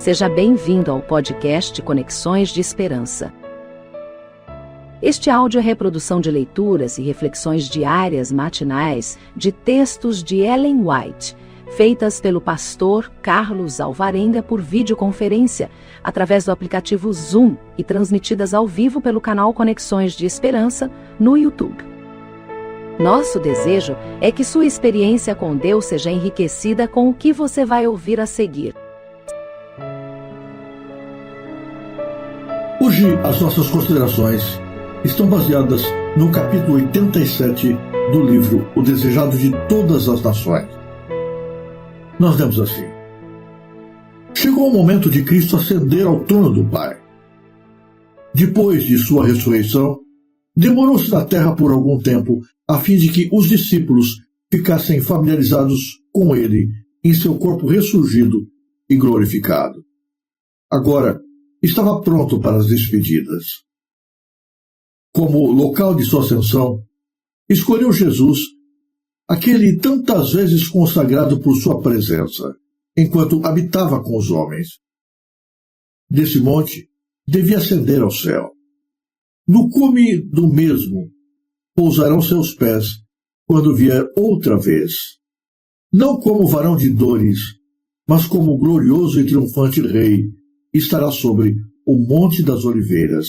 Seja bem-vindo ao podcast Conexões de Esperança. Este áudio é reprodução de leituras e reflexões diárias matinais de textos de Ellen White, feitas pelo pastor Carlos Alvarenga por videoconferência, através do aplicativo Zoom e transmitidas ao vivo pelo canal Conexões de Esperança no YouTube. Nosso desejo é que sua experiência com Deus seja enriquecida com o que você vai ouvir a seguir. Hoje, as nossas considerações estão baseadas no capítulo 87 do livro O Desejado de Todas as Nações. Nós lemos assim: Chegou o momento de Cristo ascender ao trono do Pai. Depois de sua ressurreição, demorou-se na terra por algum tempo, a fim de que os discípulos ficassem familiarizados com ele em seu corpo ressurgido e glorificado. Agora, estava pronto para as despedidas. Como local de sua ascensão, escolheu Jesus, aquele tantas vezes consagrado por sua presença, enquanto habitava com os homens. Desse monte, devia ascender ao céu. No cume do mesmo, pousarão seus pés, quando vier outra vez. Não como varão de dores, mas como glorioso e triunfante rei, estará sobre o Monte das Oliveiras,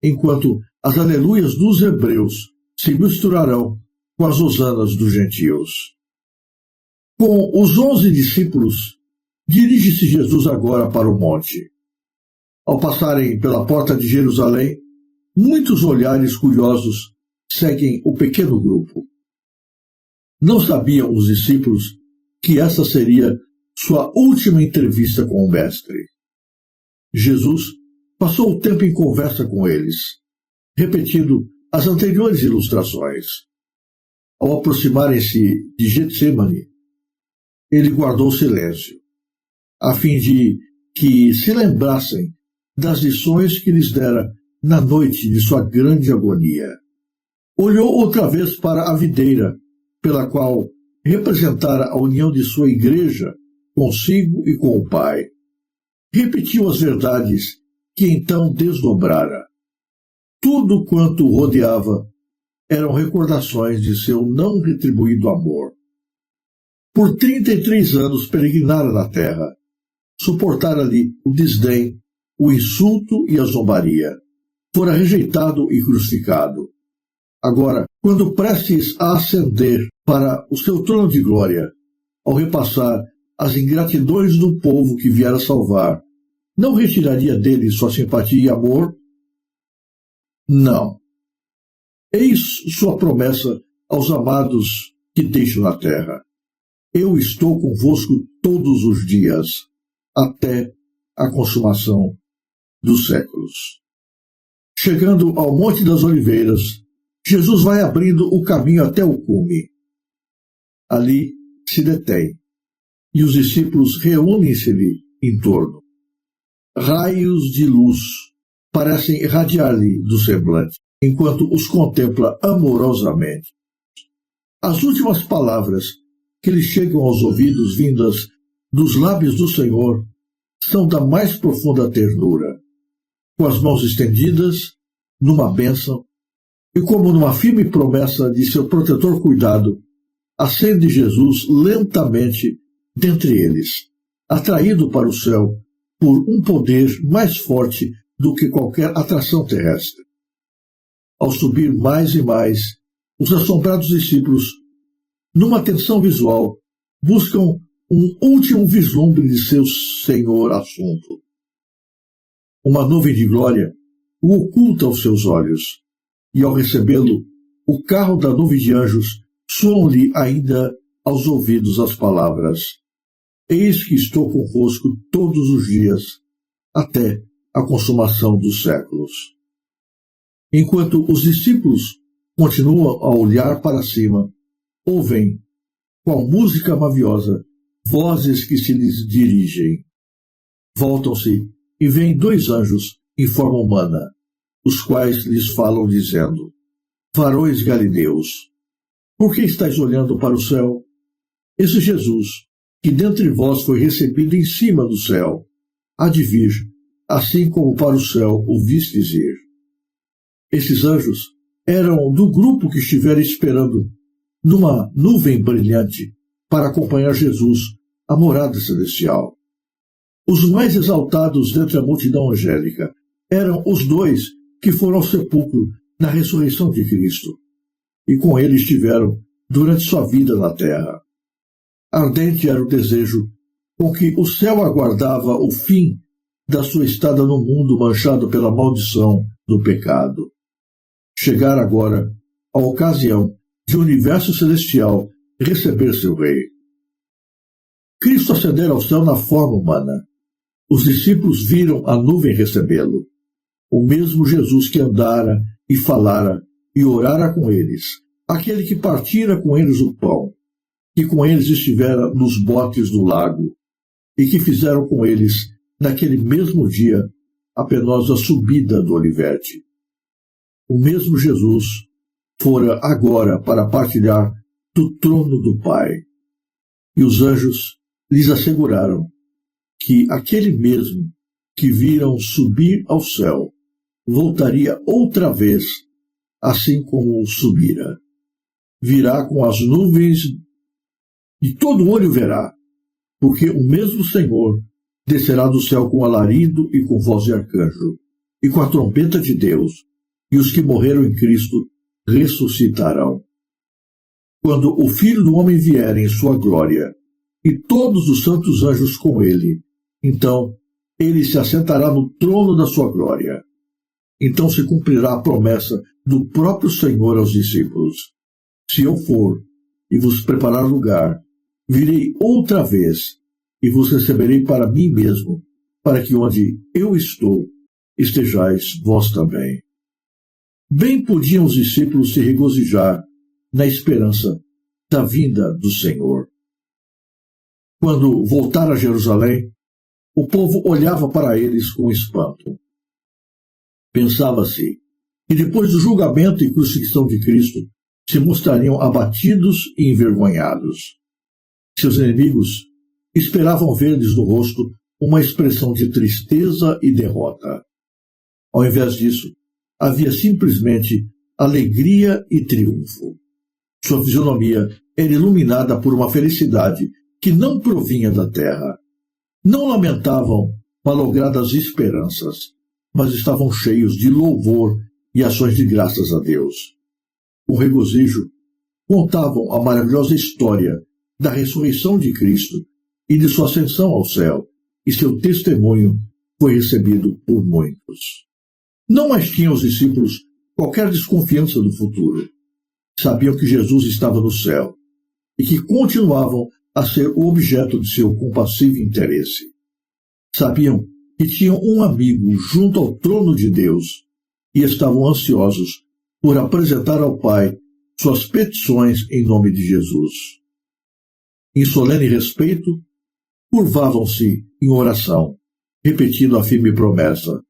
enquanto as aleluias dos hebreus se misturarão com as hosanas dos gentios. Com os 11 discípulos, dirige-se Jesus agora para o monte. Ao passarem pela porta de Jerusalém, muitos olhares curiosos seguem o pequeno grupo. Não sabiam os discípulos que essa seria sua última entrevista com o Mestre. Jesus passou o tempo em conversa com eles, repetindo as anteriores ilustrações. Ao aproximarem-se de Getsemane, ele guardou silêncio, a fim de que se lembrassem das lições que lhes dera na noite de sua grande agonia. Olhou outra vez para a videira, pela qual representara a união de sua igreja consigo e com o Pai. Repetiu as verdades que então desdobrara. Tudo quanto o rodeava eram recordações de seu não retribuído amor. Por 33 anos peregrinara na terra, suportara ali o desdém, o insulto e a zombaria. Fora rejeitado e crucificado. Agora, quando prestes a ascender para o seu trono de glória, ao repassar as ingratidões do povo que viera salvar, não retiraria dele sua simpatia e amor? Não. Eis sua promessa aos amados que deixam na terra. Eu estou convosco todos os dias, até a consumação dos séculos. Chegando ao Monte das Oliveiras, Jesus vai abrindo o caminho até o cume. Ali se detém, e os discípulos reúnem-se-lhe em torno. Raios de luz parecem irradiar-lhe do semblante, enquanto os contempla amorosamente. As últimas palavras que lhe chegam aos ouvidos vindas dos lábios do Senhor são da mais profunda ternura. Com as mãos estendidas, numa bênção, e como numa firme promessa de seu protetor cuidado, ascende Jesus lentamente dentre eles, atraído para o céu por um poder mais forte do que qualquer atração terrestre. Ao subir mais e mais, os assombrados discípulos, numa tensão visual, buscam um último vislumbre de seu Senhor assunto. Uma nuvem de glória o oculta aos seus olhos, e ao recebê-lo, o carro da nuvem de anjos soam-lhe ainda aos ouvidos as palavras: Eis que estou convosco todos os dias, até a consumação dos séculos. Enquanto os discípulos continuam a olhar para cima, ouvem, qual música maviosa, vozes que se lhes dirigem. Voltam-se e veem 2 anjos em forma humana, os quais lhes falam dizendo: Varões galileus, por que estáis olhando para o céu? Esse Jesus, que dentre vós foi recebido em cima do céu, há de vir, assim como para o céu o vistes ir. Esses anjos eram do grupo que estivera esperando numa nuvem brilhante para acompanhar Jesus à morada celestial. Os mais exaltados dentre a multidão angélica eram os dois que foram ao sepulcro na ressurreição de Cristo, e com ele estiveram durante sua vida na terra. Ardente era o desejo com que o céu aguardava o fim da sua estada no mundo manchado pela maldição do pecado. Chegar agora a ocasião de o universo celestial receber seu rei. Cristo ascendera ao céu na forma humana. Os discípulos viram a nuvem recebê-lo. O mesmo Jesus que andara e falara e orara com eles, aquele que partira com eles o pão, que com eles estivera nos botes do lago, e que fizeram com eles, naquele mesmo dia, a penosa subida do Olivete. O mesmo Jesus fora agora para partilhar do trono do Pai. E os anjos lhes asseguraram que aquele mesmo que viram subir ao céu voltaria outra vez, assim como subira. Virá com as nuvens e todo olho verá, porque o mesmo Senhor descerá do céu com alarido e com voz de arcanjo, e com a trombeta de Deus, e os que morreram em Cristo ressuscitarão. Quando o Filho do Homem vier em sua glória, e todos os santos anjos com ele, então ele se assentará no trono da sua glória. Então se cumprirá a promessa do próprio Senhor aos discípulos. Se eu for e vos preparar lugar, virei outra vez e vos receberei para mim mesmo, para que onde eu estou, estejais vós também. Bem podiam os discípulos se regozijar na esperança da vinda do Senhor. Quando voltaram a Jerusalém, o povo olhava para eles com espanto. Pensava-se que depois do julgamento e crucifixão de Cristo, se mostrariam abatidos e envergonhados. Seus inimigos esperavam ver-lhes no rosto uma expressão de tristeza e derrota. Ao invés disso, havia simplesmente alegria e triunfo. Sua fisionomia era iluminada por uma felicidade que não provinha da terra. Não lamentavam malogradas esperanças, mas estavam cheios de louvor e ações de graças a Deus. Com regozijo, contavam a maravilhosa história da ressurreição de Cristo e de sua ascensão ao céu, e seu testemunho foi recebido por muitos. Não mais tinham os discípulos qualquer desconfiança do futuro. Sabiam que Jesus estava no céu e que continuavam a ser o objeto de seu compassivo interesse. Sabiam que tinham um amigo junto ao trono de Deus e estavam ansiosos por apresentar ao Pai suas petições em nome de Jesus. Em solene respeito, curvavam-se em oração, repetindo a firme promessa: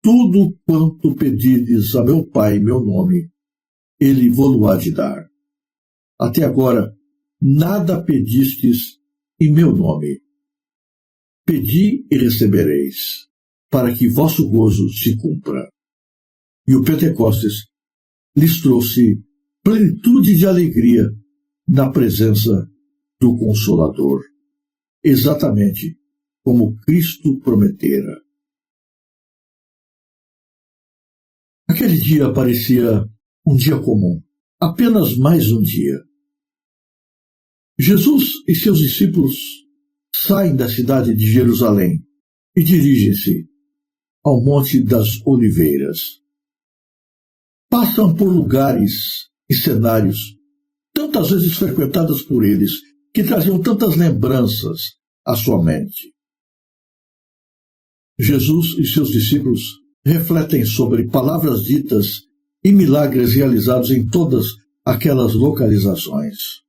tudo quanto pedirdes a meu Pai em meu nome, ele vô-lo-á de dar. Até agora, nada pedistes em meu nome. Pedi e recebereis, para que vosso gozo se cumpra. E o Pentecostes lhes trouxe plenitude de alegria na presença do Consolador, exatamente como Cristo prometera. Aquele dia parecia um dia comum, apenas mais um dia. Jesus e seus discípulos saem da cidade de Jerusalém e dirigem-se ao Monte das Oliveiras. Passam por lugares e cenários tantas vezes frequentados por eles, que traziam tantas lembranças à sua mente. Jesus e seus discípulos refletem sobre palavras ditas e milagres realizados em todas aquelas localizações.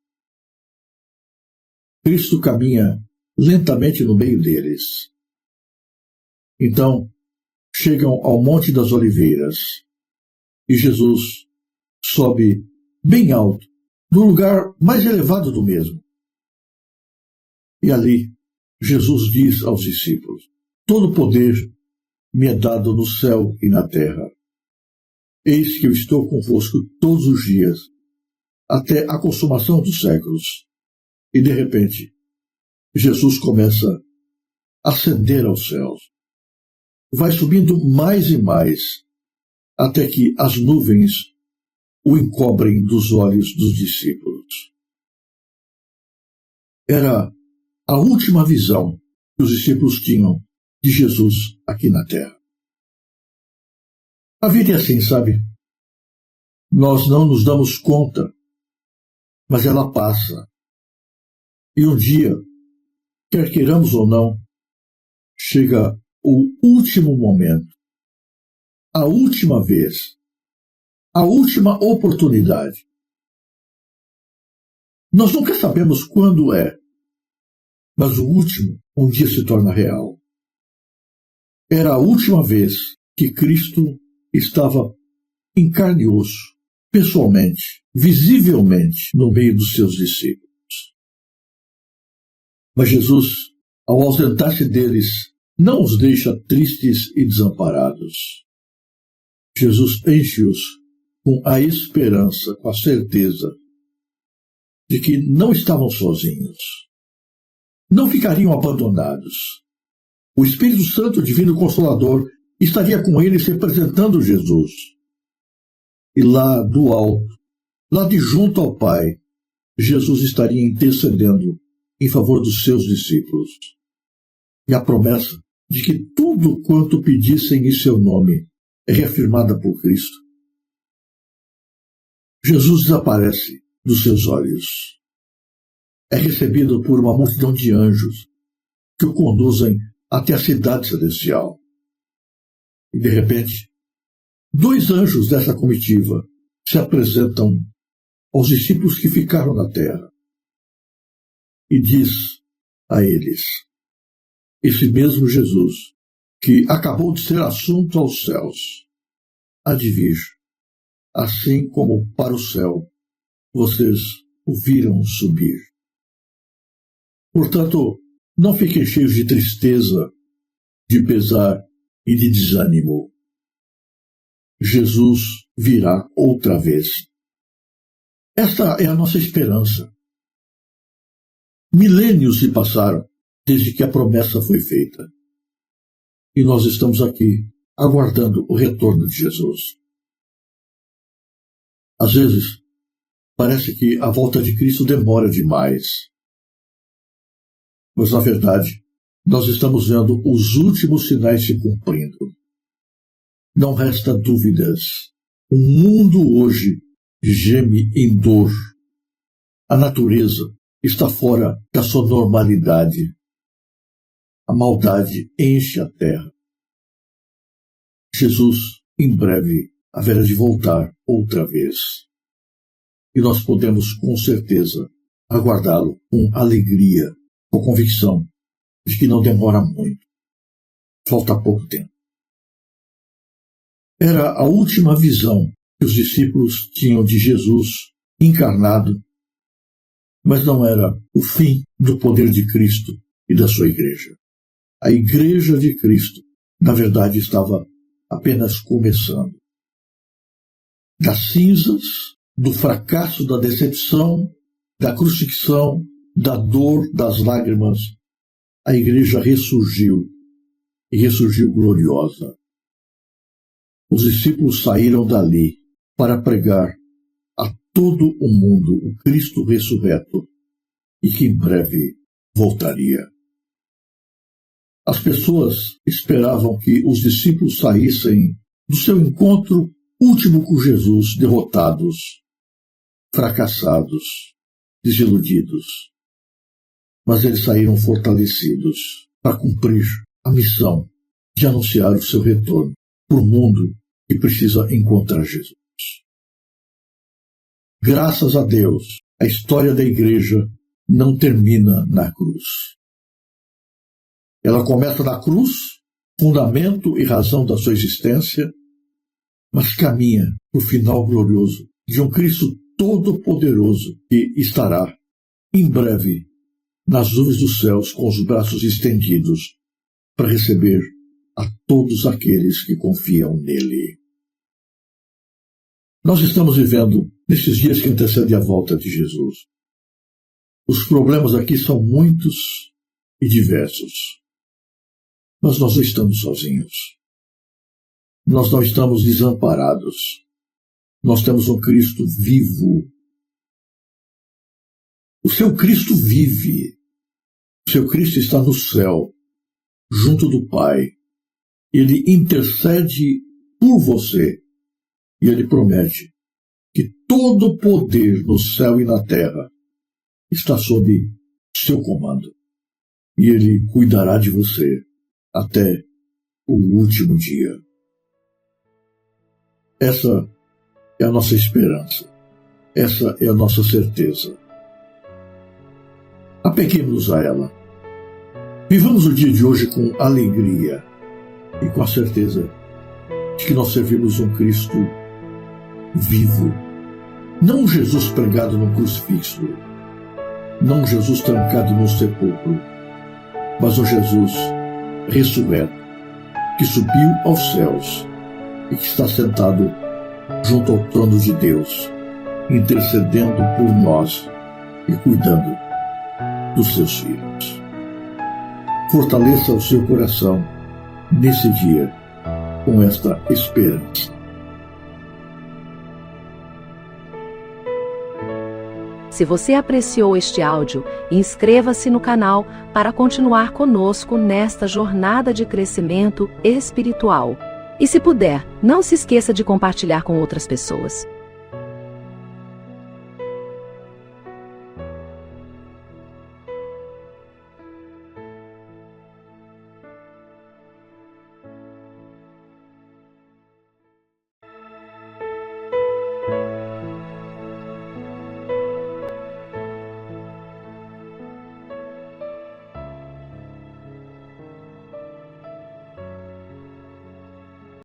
Cristo caminha lentamente no meio deles. Então, chegam ao Monte das Oliveiras e Jesus sobe bem alto, no lugar mais elevado do mesmo. E ali, Jesus diz aos discípulos: todo poder me é dado no céu e na terra. Eis que eu estou convosco todos os dias, até a consumação dos séculos. E de repente, Jesus começa a ascender aos céus. Vai subindo mais e mais, até que as nuvens o encobrem dos olhos dos discípulos. Era a última visão que os discípulos tinham de Jesus aqui na terra. A vida é assim, sabe? Nós não nos damos conta, mas ela passa. E um dia, quer queiramos ou não, chega o último momento, a última vez, a última oportunidade. Nós nunca sabemos quando é, mas o último um dia se torna real. Era a última vez que Cristo estava em carne e osso, pessoalmente, visivelmente, no meio dos seus discípulos. Mas Jesus, ao ausentar-se deles, não os deixa tristes e desamparados. Jesus enche-os com a esperança, com a certeza de que não estavam sozinhos. Não ficariam abandonados. O Espírito Santo, o Divino Consolador, estaria com eles representando Jesus. E lá do alto, lá de junto ao Pai, Jesus estaria intercedendo em favor dos seus discípulos. E a promessa de que tudo quanto pedissem em seu nome é reafirmada por Cristo. Jesus desaparece dos seus olhos. É recebido por uma multidão de anjos que o conduzem até a cidade celestial. E, de repente, 2 anjos dessa comitiva se apresentam aos discípulos que ficaram na terra e diz a eles: esse mesmo Jesus que acabou de ser assunto aos céus há de vir, assim como para o céu vocês o viram subir. Portanto, não fiquem cheios de tristeza, de pesar e de desânimo. Jesus virá outra vez. Esta é a nossa esperança. Milênios se passaram desde que a promessa foi feita. E nós estamos aqui, aguardando o retorno de Jesus. Às vezes, parece que a volta de Cristo demora demais. Mas, na verdade, nós estamos vendo os últimos sinais se cumprindo. Não resta dúvidas. O mundo hoje geme em dor. A natureza está fora da sua normalidade. A maldade enche a terra. Jesus, em breve, haverá de voltar outra vez. E nós podemos, com certeza, aguardá-lo com alegria, com convicção de que não demora muito. Falta pouco tempo. Era a última visão que os discípulos tinham de Jesus encarnado, mas não era o fim do poder de Cristo e da sua igreja. A igreja de Cristo, na verdade, estava apenas começando. Das cinzas, do fracasso, da decepção, da crucifixão, da dor, das lágrimas, a igreja ressurgiu, e ressurgiu gloriosa. Os discípulos saíram dali para pregar a todo o mundo o Cristo ressurreto e que em breve voltaria. As pessoas esperavam que os discípulos saíssem do seu encontro último com Jesus derrotados, fracassados, desiludidos. Mas eles saíram fortalecidos para cumprir a missão de anunciar o seu retorno para o mundo que precisa encontrar Jesus. Graças a Deus, a história da igreja não termina na cruz. Ela começa na cruz, fundamento e razão da sua existência, mas caminha para o final glorioso de um Cristo todo-poderoso que estará, em breve, nas nuvens dos céus com os braços estendidos para receber a todos aqueles que confiam nele. Nós estamos vivendo nesses dias que antecedem a volta de Jesus. Os problemas aqui são muitos e diversos. Mas nós não estamos sozinhos. Nós não estamos desamparados. Nós temos um Cristo vivo. O seu Cristo vive. O seu Cristo está no céu, junto do Pai. Ele intercede por você. E ele promete que todo o poder no céu e na terra está sob seu comando. E ele cuidará de você até o último dia. Essa é a nossa esperança. Essa é a nossa certeza. Apeguemos-nos a ela. Vivamos o dia de hoje com alegria e com a certeza de que nós servimos um Cristo vivo. Não um Jesus pregado num crucifixo. Não um Jesus trancado num sepulcro. Mas um Jesus ressurreto, que subiu aos céus e que está sentado junto ao trono de Deus, intercedendo por nós e cuidando dos seus filhos. Fortaleça o seu coração nesse dia com esta esperança. Se você apreciou este áudio, inscreva-se no canal para continuar conosco nesta jornada de crescimento espiritual. E se puder, não se esqueça de compartilhar com outras pessoas.